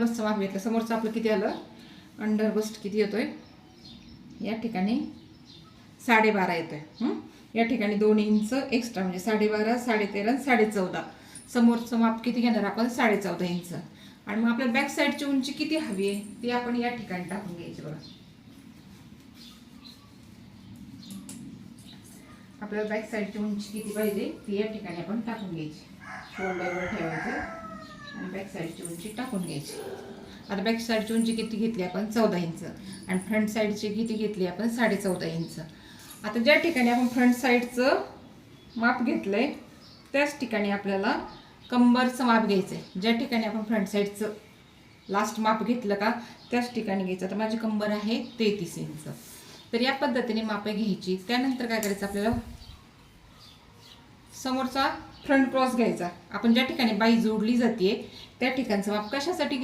बसचं माप घेतलं. समोरचं आपलं किती आलं, अंडर बस्ट किती येतोय, या ठिकाणी 12.5 येतोय. या ठिकाणी 2 इंच एक्स्ट्रा म्हणजे 12.5, 13.5, 14.5. समोरचं माप किती घेणार आपण, 14.5 इंच. आणि मग आपल्याला बॅक साईडची उंची किती हवी आहे ती आपण या ठिकाणी टाकून घ्यायची. बघा आपल्याला बॅक साईडची उंची किती पाहिजे ती या ठिकाणी आपण टाकून घ्यायची. शोल्डरवर ठेवायचं आणि बॅक साईडची उंची टाकून घ्यायची. आता बॅक साईडची उंची किती घेतली आपण, 14 इंच. आणि फ्रंट साईडची किती घेतली आपण, 14.5 इंच. आता ज्या ठिकाणी आपण फ्रंट साईडचं माप घेतलंय त्याच ठिकाणी आपल्याला कंबरचं माप घ्यायचं आहे. ज्या ठिकाणी आपण फ्रंट साईडचं लास्ट माप घेतलं का त्याच ठिकाणी घ्यायचं. आता माझी कंबर आहे 33 इंच. तर या पद्धतीने मापे घ्यायची. त्यानंतर काय करायचं, आपल्याला समोरचा फ्रंट क्रॉस घ्यायचा. आपण ज्या ठिकाणी बाई जोडली जाते त्या ठिकाणचं माप कशासाठी